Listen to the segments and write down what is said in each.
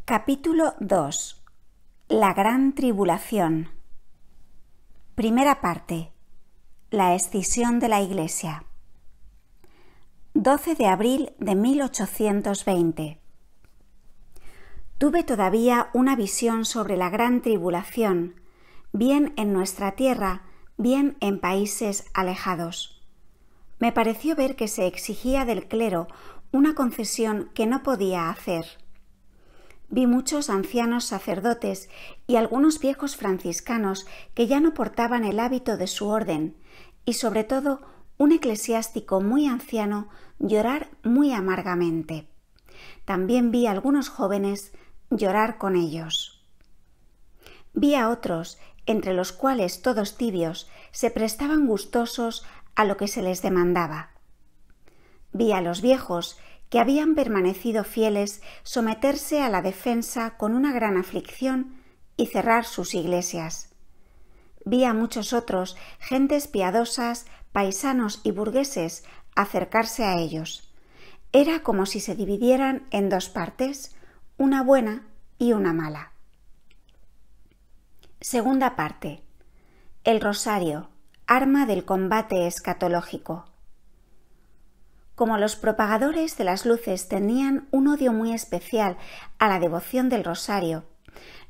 Capítulo 2. La gran tribulación. Primera parte. La escisión de la Iglesia. 12 de abril de 1820. Tuve todavía una visión sobre la gran tribulación, bien en nuestra tierra, bien en países alejados. Me pareció ver que se exigía del clero una concesión que no podía hacer. Vi muchos ancianos sacerdotes y algunos viejos franciscanos que ya no portaban el hábito de su orden, y sobre todo un eclesiástico muy anciano llorar muy amargamente. También vi a algunos jóvenes llorar con ellos. Vi a otros, entre los cuales todos tibios, se prestaban gustosos a lo que se les demandaba. Vi a los viejos, que habían permanecido fieles, someterse a la defensa con una gran aflicción y cerrar sus iglesias. Vi a muchos otros, gentes piadosas, paisanos y burgueses, acercarse a ellos. Era como si se dividieran en dos partes, una buena y una mala. Segunda parte. El rosario, arma del combate escatológico. Como los propagadores de las luces tenían un odio muy especial a la devoción del rosario,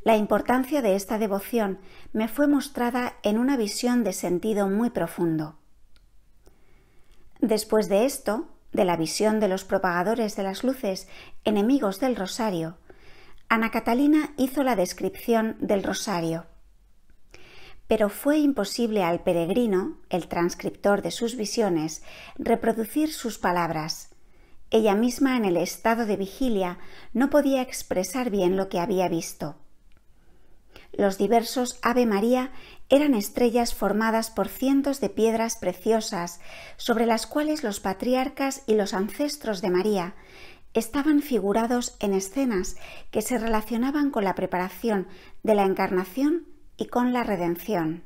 la importancia de esta devoción me fue mostrada en una visión de sentido muy profundo. Después de esto, de la visión de los propagadores de las luces, enemigos del rosario, Ana Catalina hizo la descripción del rosario. Pero fue imposible al peregrino, el transcriptor de sus visiones, reproducir sus palabras. Ella misma, en el estado de vigilia, no podía expresar bien lo que había visto. Los diversos Ave María eran estrellas formadas por cientos de piedras preciosas, sobre las cuales los patriarcas y los ancestros de María estaban figurados en escenas que se relacionaban con la preparación de la encarnación y con la redención.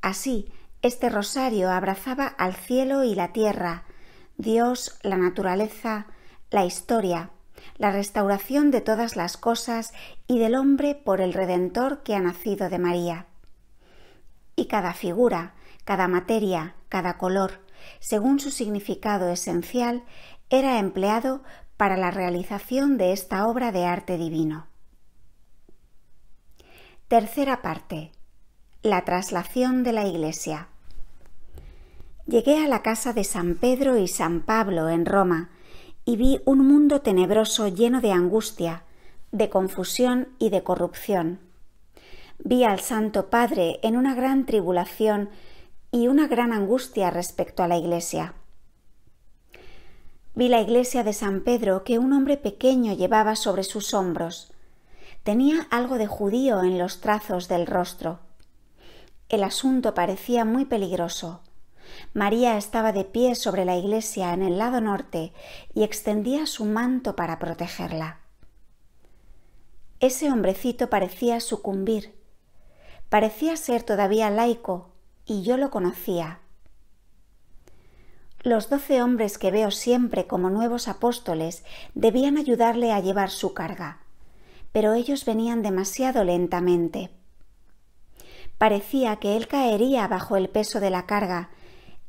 Así, este rosario abrazaba al cielo y la tierra, Dios, la naturaleza, la historia, la restauración de todas las cosas y del hombre por el Redentor que ha nacido de María. Y cada figura, cada materia, cada color, según su significado esencial, era empleado para la realización de esta obra de arte divino. Tercera parte. La traslación de la Iglesia. Llegué a la casa de San Pedro y San Pablo en Roma y vi un mundo tenebroso lleno de angustia, de confusión y de corrupción. Vi al Santo Padre en una gran tribulación y una gran angustia respecto a la Iglesia. Vi la iglesia de San Pedro que un hombre pequeño llevaba sobre sus hombros. Tenía algo de judío en los trazos del rostro. El asunto parecía muy peligroso. María estaba de pie sobre la iglesia en el lado norte y extendía su manto para protegerla. Ese hombrecito parecía sucumbir. Parecía ser todavía laico y yo lo conocía. Los 12 hombres que veo siempre como nuevos apóstoles debían ayudarle a llevar su carga, pero ellos venían demasiado lentamente. Parecía que él caería bajo el peso de la carga.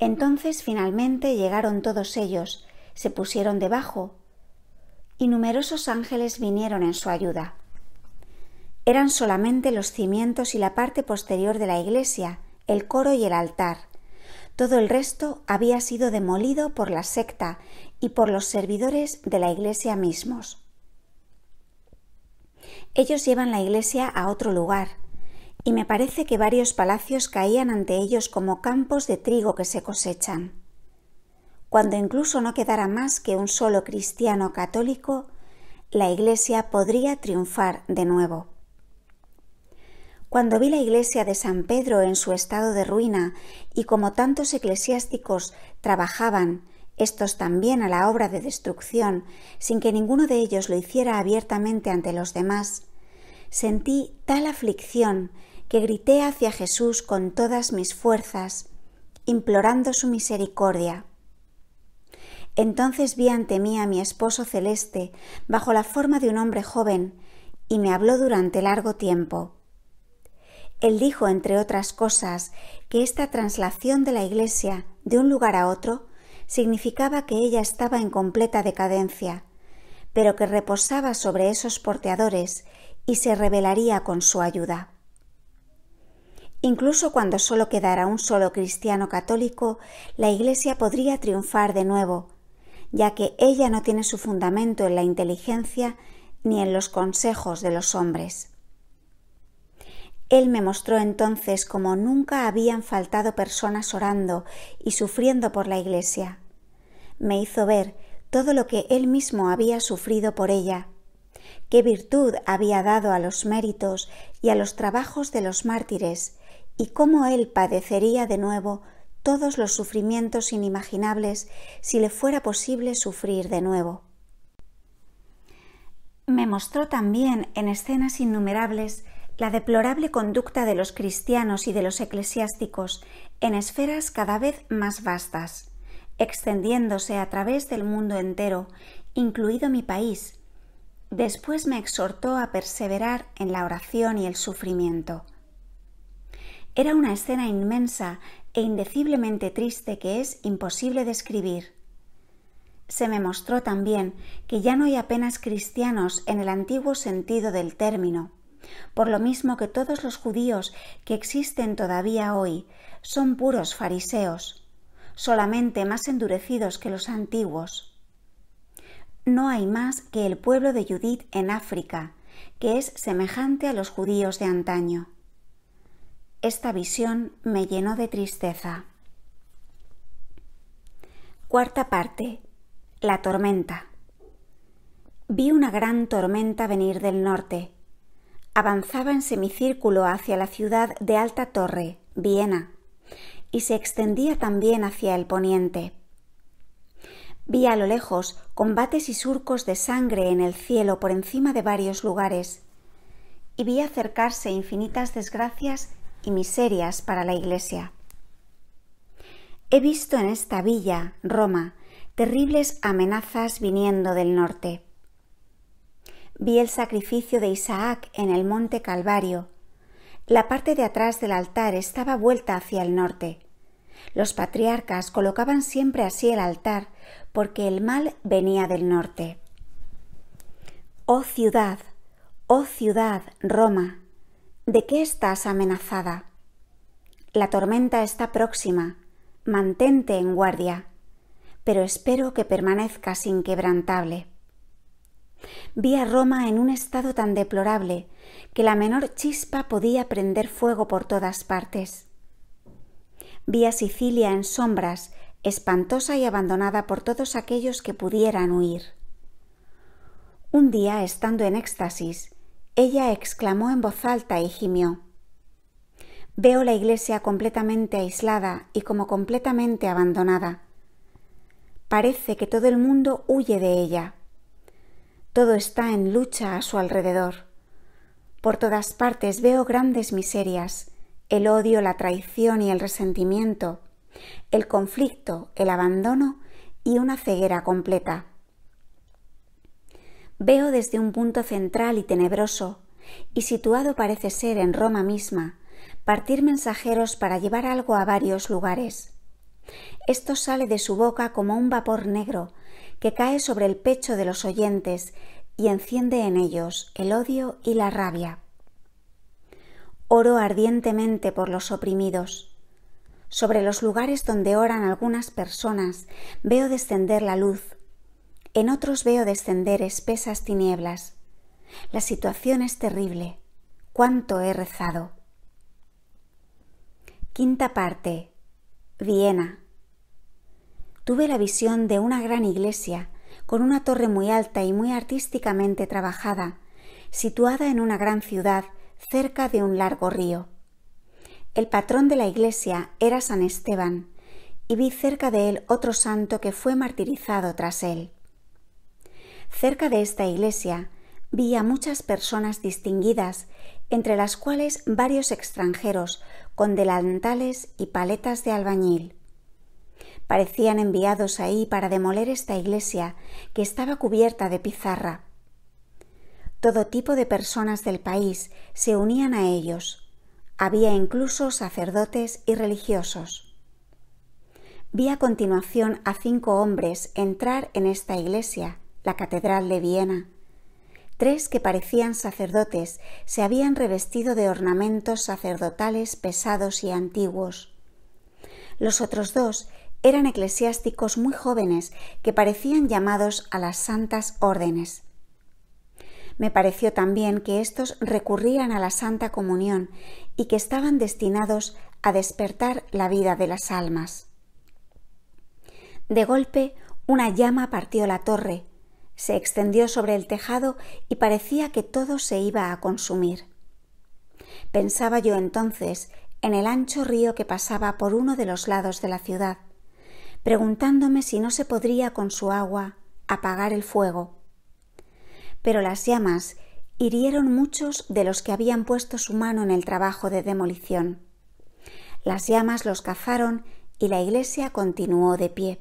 Entonces finalmente llegaron todos ellos, se pusieron debajo, y numerosos ángeles vinieron en su ayuda. Eran solamente los cimientos y la parte posterior de la iglesia, el coro y el altar. Todo el resto había sido demolido por la secta y por los servidores de la iglesia mismos. Ellos llevan la iglesia a otro lugar, y me parece que varios palacios caían ante ellos como campos de trigo que se cosechan. Cuando incluso no quedara más que un solo cristiano católico, la iglesia podría triunfar de nuevo. Cuando vi la iglesia de San Pedro en su estado de ruina y como tantos eclesiásticos trabajaban, estos también a la obra de destrucción, sin que ninguno de ellos lo hiciera abiertamente ante los demás, sentí tal aflicción que grité hacia Jesús con todas mis fuerzas, implorando su misericordia. Entonces vi ante mí a mi esposo celeste bajo la forma de un hombre joven y me habló durante largo tiempo. Él dijo, entre otras cosas, que esta traslación de la Iglesia de un lugar a otro significaba que ella estaba en completa decadencia, pero que reposaba sobre esos porteadores y se rebelaría con su ayuda. Incluso cuando solo quedara un solo cristiano católico, la Iglesia podría triunfar de nuevo, ya que ella no tiene su fundamento en la inteligencia ni en los consejos de los hombres. Él me mostró entonces cómo nunca habían faltado personas orando y sufriendo por la Iglesia. Me hizo ver todo lo que él mismo había sufrido por ella, qué virtud había dado a los méritos y a los trabajos de los mártires, y cómo él padecería de nuevo todos los sufrimientos inimaginables si le fuera posible sufrir de nuevo. Me mostró también en escenas innumerables la deplorable conducta de los cristianos y de los eclesiásticos en esferas cada vez más vastas, extendiéndose a través del mundo entero, incluido mi país. Después me exhortó a perseverar en la oración y el sufrimiento. Era una escena inmensa e indeciblemente triste que es imposible describir. Se me mostró también que ya no hay apenas cristianos en el antiguo sentido del término, por lo mismo que todos los judíos que existen todavía hoy son puros fariseos, solamente más endurecidos que los antiguos. No hay más que el pueblo de Judith en África, que es semejante a los judíos de antaño. Esta visión me llenó de tristeza. Cuarta parte. La tormenta. Vi una gran tormenta venir del norte. Avanzaba en semicírculo hacia la ciudad de alta torre, Viena, y se extendía también hacia el poniente. Vi a lo lejos combates y surcos de sangre en el cielo por encima de varios lugares, y vi acercarse infinitas desgracias y miserias para la Iglesia. He visto en esta villa, Roma, terribles amenazas viniendo del norte. Vi el sacrificio de Isaac en el monte Calvario. La parte de atrás del altar estaba vuelta hacia el norte. Los patriarcas colocaban siempre así el altar porque el mal venía del norte. Oh ciudad, Roma, ¿de qué estás amenazada? La tormenta está próxima, mantente en guardia, pero espero que permanezcas inquebrantable. Vi a Roma en un estado tan deplorable que la menor chispa podía prender fuego por todas partes. Vi a Sicilia en sombras, espantosa y abandonada por todos aquellos que pudieran huir. Un día, estando en éxtasis, ella exclamó en voz alta y gimió: «Veo la Iglesia completamente aislada y como completamente abandonada. Parece que todo el mundo huye de ella. Todo está en lucha a su alrededor. Por todas partes veo grandes miserias, el odio, la traición y el resentimiento, el conflicto, el abandono y una ceguera completa. Veo desde un punto central y tenebroso, y situado parece ser en Roma misma, partir mensajeros para llevar algo a varios lugares. Esto sale de su boca como un vapor negro que cae sobre el pecho de los oyentes y enciende en ellos el odio y la rabia. Oro ardientemente por los oprimidos. Sobre los lugares donde oran algunas personas veo descender la luz. En otros veo descender espesas tinieblas. La situación es terrible. ¿Cuánto he rezado? Quinta parte. Viena. Tuve la visión de una gran iglesia con una torre muy alta y muy artísticamente trabajada, situada en una gran ciudad cerca de un largo río. El patrón de la iglesia era San Esteban, y vi cerca de él otro santo que fue martirizado tras él. Cerca de esta iglesia vi a muchas personas distinguidas, entre las cuales varios extranjeros con delantales y paletas de albañil. Parecían enviados ahí para demoler esta iglesia que estaba cubierta de pizarra. Todo tipo de personas del país se unían a ellos. Había incluso sacerdotes y religiosos. Vi a continuación a 5 hombres entrar en esta iglesia, la Catedral de Viena. 3 que parecían sacerdotes se habían revestido de ornamentos sacerdotales pesados y antiguos. Los otros 2 eran eclesiásticos muy jóvenes que parecían llamados a las santas órdenes. Me pareció también que éstos recurrían a la Santa Comunión y que estaban destinados a despertar la vida de las almas. De golpe, una llama partió la torre, se extendió sobre el tejado y parecía que todo se iba a consumir. Pensaba yo entonces en el ancho río que pasaba por uno de los lados de la ciudad, preguntándome si no se podría con su agua apagar el fuego. Pero las llamas hirieron muchos de los que habían puesto su mano en el trabajo de demolición. Las llamas los cazaron y la iglesia continuó de pie.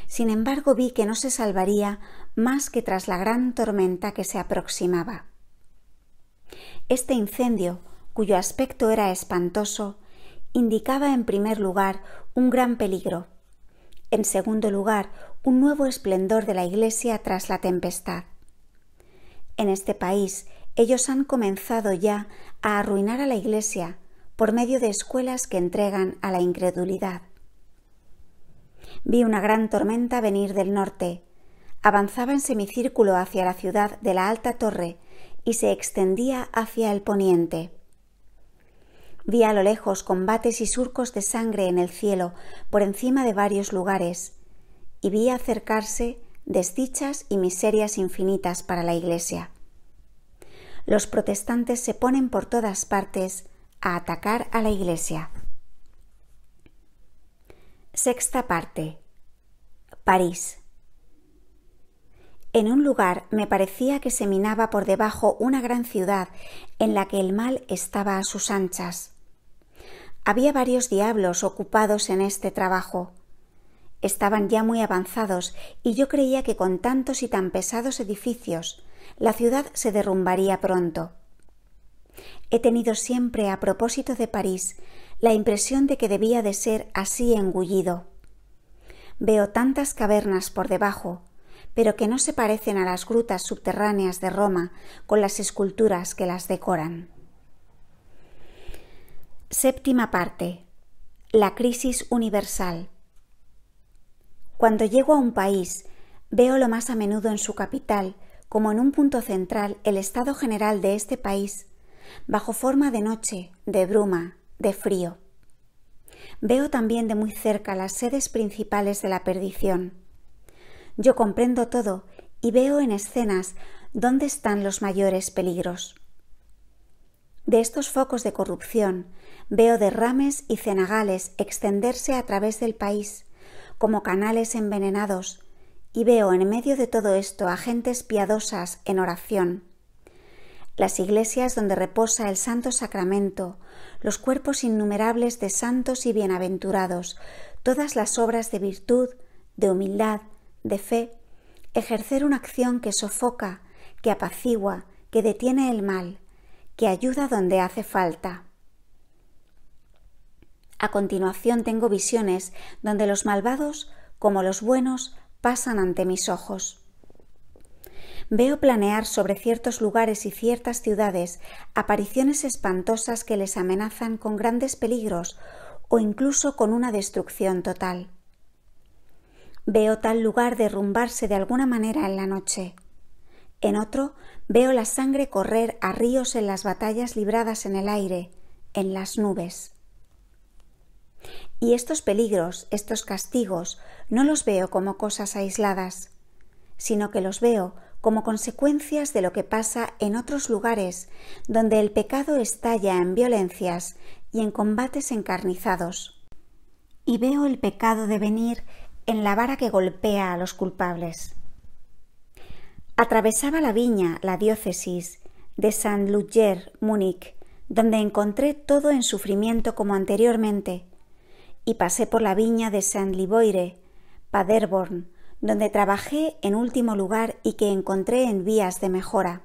Sin embargo, vi que no se salvaría más que tras la gran tormenta que se aproximaba. Este incendio, cuyo aspecto era espantoso, indicaba en primer lugar un gran peligro, en segundo lugar un nuevo esplendor de la iglesia tras la tempestad. En este país ellos han comenzado ya a arruinar a la iglesia por medio de escuelas que entregan a la incredulidad. Vi una gran tormenta venir del norte, avanzaba en semicírculo hacia la ciudad de la alta torre y se extendía hacia el poniente. Vi a lo lejos combates y surcos de sangre en el cielo por encima de varios lugares, y vi acercarse desdichas y miserias infinitas para la iglesia. Los protestantes se ponen por todas partes a atacar a la iglesia. Sexta parte. París. En un lugar me parecía que se minaba por debajo una gran ciudad en la que el mal estaba a sus anchas. Había varios diablos ocupados en este trabajo. Estaban ya muy avanzados y yo creía que con tantos y tan pesados edificios la ciudad se derrumbaría pronto. He tenido siempre, a propósito de París, la impresión de que debía de ser así engullido. Veo tantas cavernas por debajo, pero que no se parecen a las grutas subterráneas de Roma con las esculturas que las decoran. Séptima parte. La crisis universal. Cuando llego a un país, veo lo más a menudo en su capital, como en un punto central, el estado general de este país, bajo forma de noche, de bruma, de frío. Veo también de muy cerca las sedes principales de la perdición. Yo comprendo todo y veo en escenas dónde están los mayores peligros. De estos focos de corrupción veo derrames y cenagales extenderse a través del país, como canales envenenados, y veo en medio de todo esto a gentes piadosas en oración. Las iglesias donde reposa el Santo Sacramento, los cuerpos innumerables de santos y bienaventurados, todas las obras de virtud, de humildad, de fe, ejercer una acción que sofoca, que apacigua, que detiene el mal, que ayuda donde hace falta. A continuación tengo visiones donde los malvados, como los buenos, pasan ante mis ojos. Veo planear sobre ciertos lugares y ciertas ciudades apariciones espantosas que les amenazan con grandes peligros o incluso con una destrucción total. Veo tal lugar derrumbarse de alguna manera en la noche. En otro veo la sangre correr a ríos en las batallas libradas en el aire, en las nubes. Y estos peligros, estos castigos, no los veo como cosas aisladas, sino que los veo como consecuencias de lo que pasa en otros lugares donde el pecado estalla en violencias y en combates encarnizados. Y veo el pecado devenir en la vara que golpea a los culpables. Atravesaba la viña, la diócesis de Saint-Luger, Múnich, donde encontré todo en sufrimiento como anteriormente, y pasé por la viña de Saint-Liboire, Paderborn, donde trabajé en último lugar y que encontré en vías de mejora.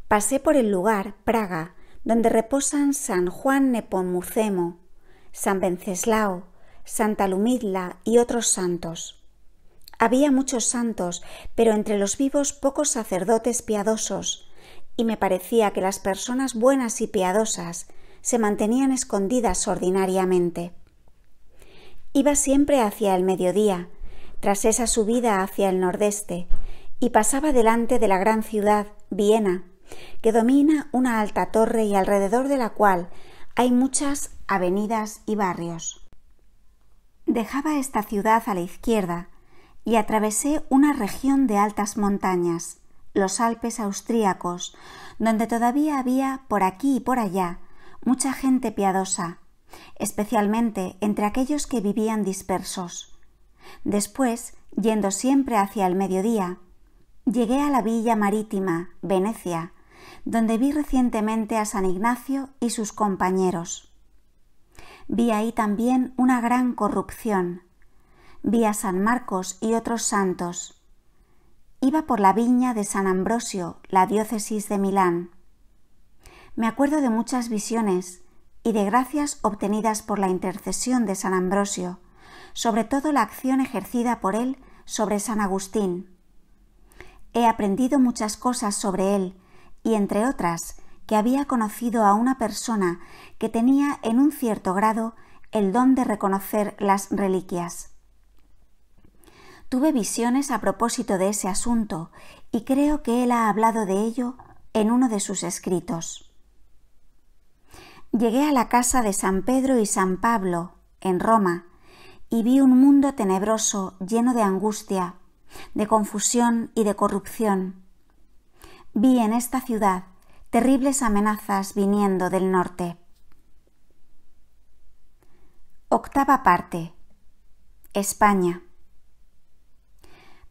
Pasé por el lugar, Praga, donde reposan San Juan Nepomuceno, San Venceslao, Santa Lumidla y otros santos. Había muchos santos, pero entre los vivos pocos sacerdotes piadosos, y me parecía que las personas buenas y piadosas se mantenían escondidas ordinariamente. Iba siempre hacia el mediodía, tras esa subida hacia el nordeste, y pasaba delante de la gran ciudad, Viena, que domina una alta torre y alrededor de la cual hay muchas avenidas y barrios. Dejaba esta ciudad a la izquierda y atravesé una región de altas montañas, los Alpes austríacos, donde todavía había por aquí y por allá mucha gente piadosa, especialmente entre aquellos que vivían dispersos. Después, yendo siempre hacia el mediodía, llegué a la villa marítima, Venecia, donde vi recientemente a San Ignacio y sus compañeros. Vi ahí también una gran corrupción. Vi a San Marcos y otros santos. Iba por la viña de San Ambrosio, la diócesis de Milán. Me acuerdo de muchas visiones y de gracias obtenidas por la intercesión de San Ambrosio, sobre todo la acción ejercida por él sobre San Agustín. He aprendido muchas cosas sobre él y, entre otras, que había conocido a una persona que tenía en un cierto grado el don de reconocer las reliquias. Tuve visiones a propósito de ese asunto y creo que él ha hablado de ello en uno de sus escritos. Llegué a la casa de San Pedro y San Pablo, en Roma, y vi un mundo tenebroso lleno de angustia, de confusión y de corrupción. Vi en esta ciudad terribles amenazas viniendo del norte. Octava parte. España.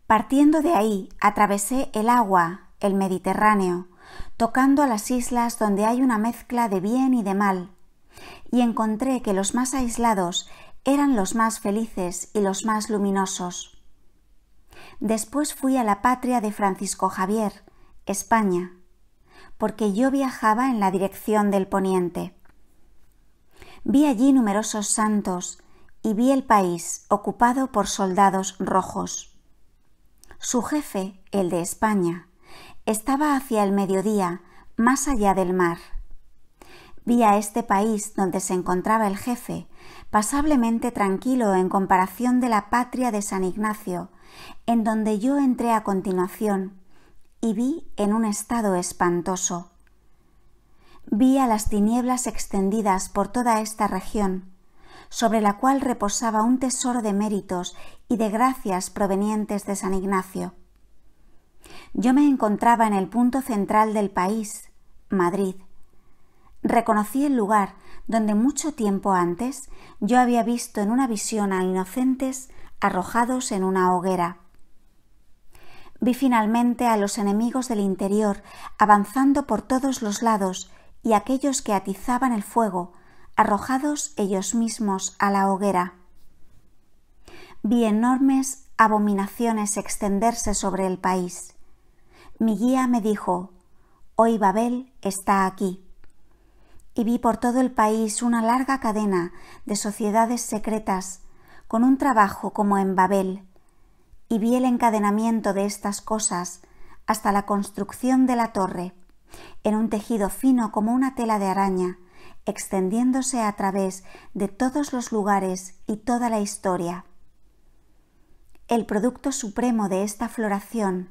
Partiendo de ahí, atravesé el agua, el Mediterráneo, tocando a las islas donde hay una mezcla de bien y de mal, y encontré que los más aislados eran los más felices y los más luminosos. Después fui a la patria de Francisco Javier, España, porque yo viajaba en la dirección del poniente. Vi allí numerosos santos y vi el país ocupado por soldados rojos. Su jefe, el de España, estaba hacia el mediodía, más allá del mar. Vi a este país donde se encontraba el jefe, pasablemente tranquilo en comparación de la patria de San Ignacio, en donde yo entré a continuación, y vi en un estado espantoso. Vi a las tinieblas extendidas por toda esta región, sobre la cual reposaba un tesoro de méritos y de gracias provenientes de San Ignacio. Yo me encontraba en el punto central del país, Madrid. Reconocí el lugar donde mucho tiempo antes yo había visto en una visión a inocentes arrojados en una hoguera. Vi finalmente a los enemigos del interior avanzando por todos los lados y aquellos que atizaban el fuego, arrojados ellos mismos a la hoguera. Vi enormes abominaciones extenderse sobre el país. Mi guía me dijo: «Hoy Babel está aquí». Y vi por todo el país una larga cadena de sociedades secretas, con un trabajo como en Babel, y vi el encadenamiento de estas cosas hasta la construcción de la torre, en un tejido fino como una tela de araña, extendiéndose a través de todos los lugares y toda la historia. El producto supremo de esta floración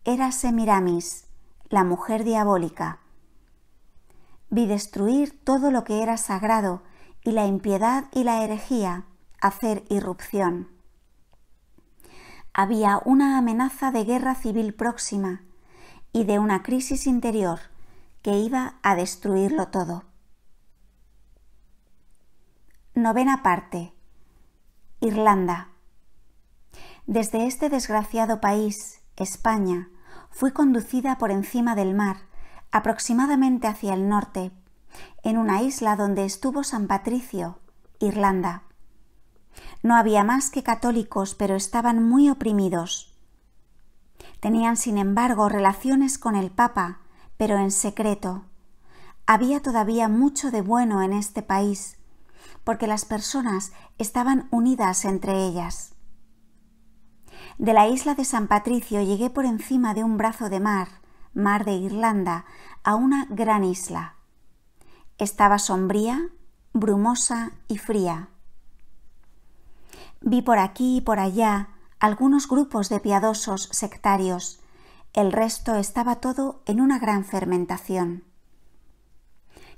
era Semiramis, la mujer diabólica. Vi destruir todo lo que era sagrado y la impiedad y la herejía hacer irrupción. Había una amenaza de guerra civil próxima y de una crisis interior que iba a destruirlo todo. Novena parte. Irlanda. Desde este desgraciado país, España, fui conducida por encima del mar, aproximadamente hacia el norte, en una isla donde estuvo San Patricio, Irlanda. No había más que católicos, pero estaban muy oprimidos. Tenían, sin embargo, relaciones con el Papa, pero en secreto. Había todavía mucho de bueno en este país, porque las personas estaban unidas entre ellas. De la isla de San Patricio llegué por encima de un brazo de mar de Irlanda, a una gran isla. Estaba sombría, brumosa y fría. Vi por aquí y por allá algunos grupos de piadosos sectarios. El resto estaba todo en una gran fermentación.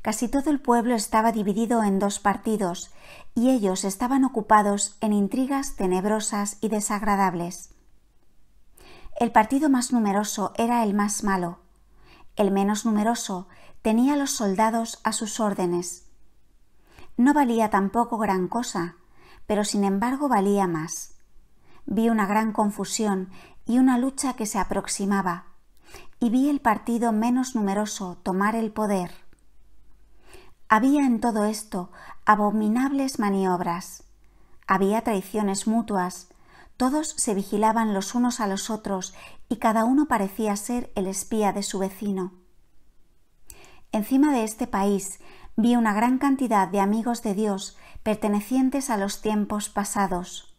Casi todo el pueblo estaba dividido en dos partidos, y ellos estaban ocupados en intrigas tenebrosas y desagradables. El partido más numeroso era el más malo. El menos numeroso tenía a los soldados a sus órdenes. No valía tampoco gran cosa, pero sin embargo valía más. Vi una gran confusión y una lucha que se aproximaba, y vi el partido menos numeroso tomar el poder. Había en todo esto abominables maniobras. Había traiciones mutuas. Todos se vigilaban los unos a los otros y cada uno parecía ser el espía de su vecino. Encima de este país vi una gran cantidad de amigos de Dios pertenecientes a los tiempos pasados.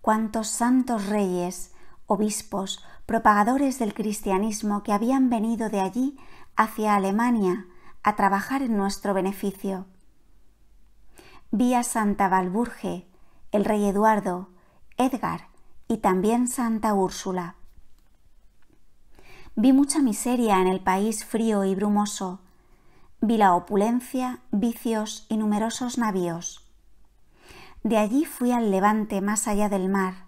Cuántos santos reyes, obispos, propagadores del cristianismo que habían venido de allí hacia Alemania a trabajar en nuestro beneficio. Vi a Santa Walburge, el rey Eduardo, Edgar y también Santa Úrsula. Vi mucha miseria en el país frío y brumoso. Vi la opulencia, vicios y numerosos navíos. De allí fui al Levante más allá del mar,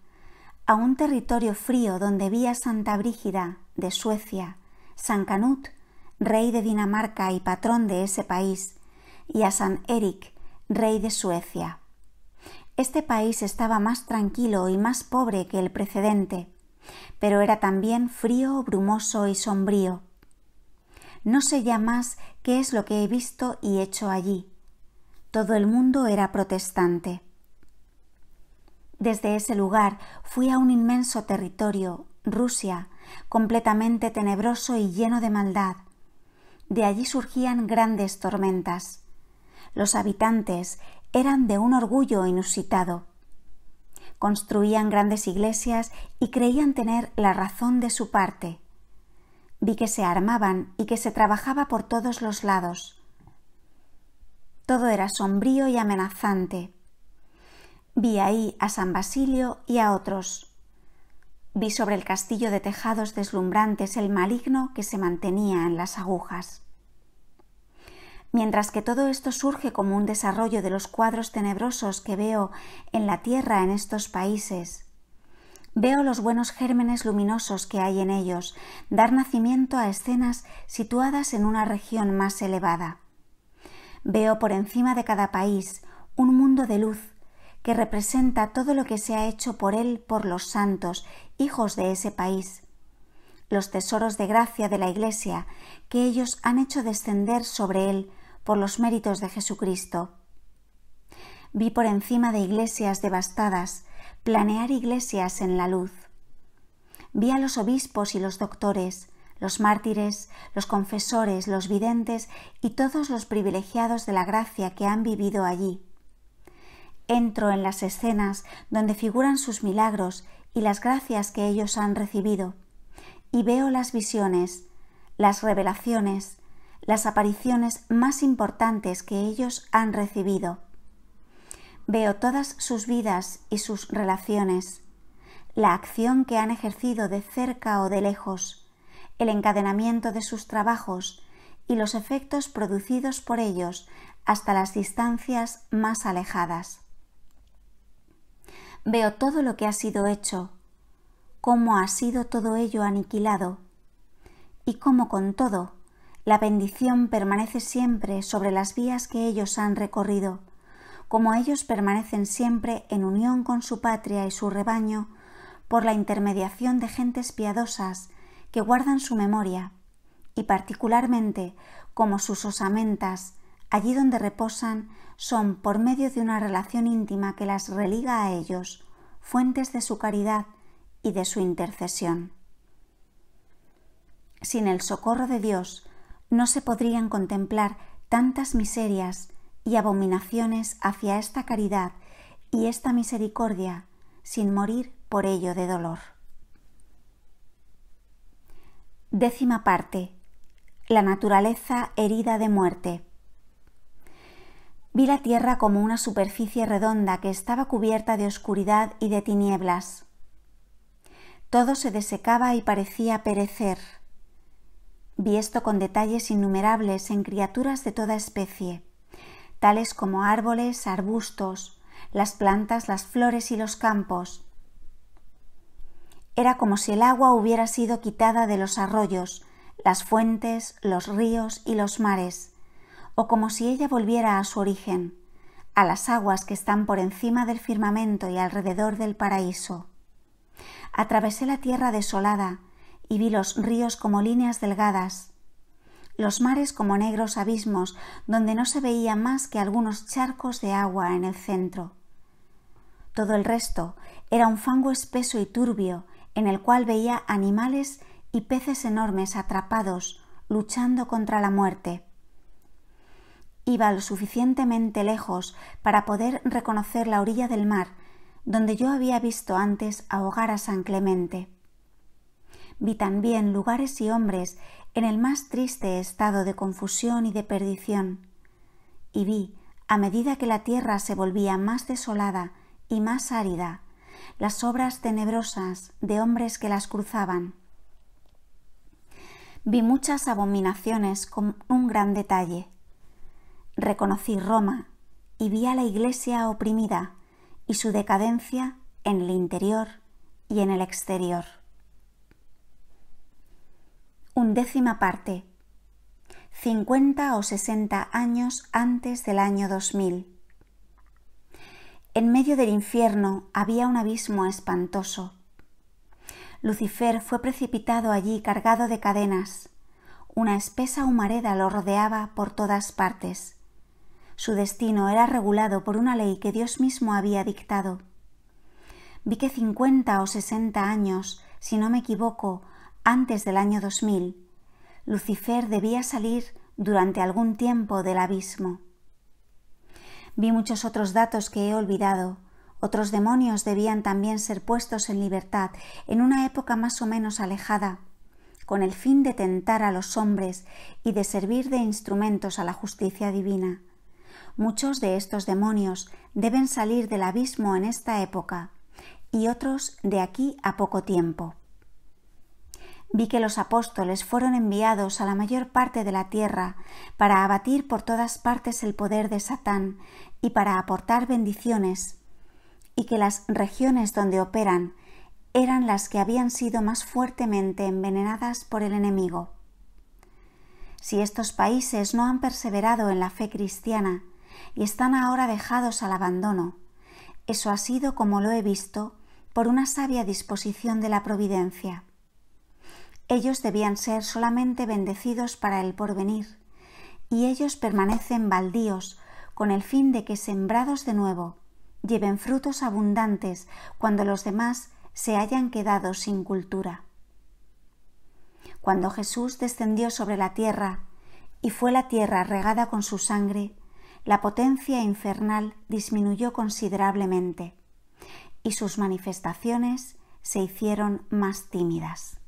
a un territorio frío donde vi a Santa Brígida de Suecia, San Canut, rey de Dinamarca y patrón de ese país, y a San Erik, rey de Suecia. Este país estaba más tranquilo y más pobre que el precedente, pero era también frío, brumoso y sombrío. No sé ya más qué es lo que he visto y hecho allí. Todo el mundo era protestante. Desde ese lugar fui a un inmenso territorio, Rusia, completamente tenebroso y lleno de maldad. De allí surgían grandes tormentas. Los habitantes eran de un orgullo inusitado. Construían grandes iglesias y creían tener la razón de su parte. Vi que se armaban y que se trabajaba por todos los lados. Todo era sombrío y amenazante. Vi ahí a San Basilio y a otros. Vi sobre el castillo de tejados deslumbrantes el maligno que se mantenía en las agujas. Mientras que todo esto surge como un desarrollo de los cuadros tenebrosos que veo en la tierra en estos países, veo los buenos gérmenes luminosos que hay en ellos dar nacimiento a escenas situadas en una región más elevada. Veo por encima de cada país un mundo de luz que representa todo lo que se ha hecho por él por los santos, hijos de ese país, los tesoros de gracia de la Iglesia que ellos han hecho descender sobre él por los méritos de Jesucristo. Vi por encima de iglesias devastadas planear iglesias en la luz. Vi a los obispos y los doctores, los mártires, los confesores, los videntes y todos los privilegiados de la gracia que han vivido allí. Entro en las escenas donde figuran sus milagros y las gracias que ellos han recibido, y veo las visiones, las revelaciones, las apariciones más importantes que ellos han recibido. Veo todas sus vidas y sus relaciones, la acción que han ejercido de cerca o de lejos, el encadenamiento de sus trabajos y los efectos producidos por ellos hasta las distancias más alejadas. Veo todo lo que ha sido hecho, cómo ha sido todo ello aniquilado, y cómo con todo la bendición permanece siempre sobre las vías que ellos han recorrido, como ellos permanecen siempre en unión con su patria y su rebaño por la intermediación de gentes piadosas que guardan su memoria, y particularmente como sus osamentas, allí donde reposan, son, por medio de una relación íntima que las religa a ellos, fuentes de su caridad y de su intercesión. Sin el socorro de Dios no se podrían contemplar tantas miserias y abominaciones hacia esta caridad y esta misericordia sin morir por ello de dolor. 10ª parte. La naturaleza herida de muerte. Vi la tierra como una superficie redonda que estaba cubierta de oscuridad y de tinieblas. Todo se desecaba y parecía perecer. Vi esto con detalles innumerables en criaturas de toda especie, tales como árboles, arbustos, las plantas, las flores y los campos. Era como si el agua hubiera sido quitada de los arroyos, las fuentes, los ríos y los mares, o como si ella volviera a su origen, a las aguas que están por encima del firmamento y alrededor del paraíso. Atravesé la tierra desolada y vi los ríos como líneas delgadas, los mares como negros abismos donde no se veía más que algunos charcos de agua en el centro. Todo el resto era un fango espeso y turbio en el cual veía animales y peces enormes atrapados, luchando contra la muerte. Iba lo suficientemente lejos para poder reconocer la orilla del mar, donde yo había visto antes ahogar a San Clemente. Vi también lugares y hombres en el más triste estado de confusión y de perdición, y vi, a medida que la tierra se volvía más desolada y más árida, las obras tenebrosas de hombres que las cruzaban. Vi muchas abominaciones con un gran detalle. Reconocí Roma y vi a la Iglesia oprimida y su decadencia en el interior y en el exterior. 11ª parte. 50 o 60 años antes del año 2000. En medio del infierno había un abismo espantoso. Lucifer fue precipitado allí cargado de cadenas. Una espesa humareda lo rodeaba por todas partes. Su destino era regulado por una ley que Dios mismo había dictado. Vi que 50 o 60 años, si no me equivoco, antes del año 2000, Lucifer debía salir durante algún tiempo del abismo. Vi muchos otros datos que he olvidado. Otros demonios debían también ser puestos en libertad en una época más o menos alejada, con el fin de tentar a los hombres y de servir de instrumentos a la justicia divina. Muchos de estos demonios deben salir del abismo en esta época y otros de aquí a poco tiempo. Vi que los apóstoles fueron enviados a la mayor parte de la tierra para abatir por todas partes el poder de Satán y para aportar bendiciones, y que las regiones donde operan eran las que habían sido más fuertemente envenenadas por el enemigo. Si estos países no han perseverado en la fe cristiana y están ahora dejados al abandono, eso ha sido, como lo he visto, por una sabia disposición de la providencia. Ellos debían ser solamente bendecidos para el porvenir, y ellos permanecen baldíos con el fin de que, sembrados de nuevo, lleven frutos abundantes cuando los demás se hayan quedado sin cultura. Cuando Jesús descendió sobre la tierra y fue la tierra regada con su sangre, la potencia infernal disminuyó considerablemente y sus manifestaciones se hicieron más tímidas.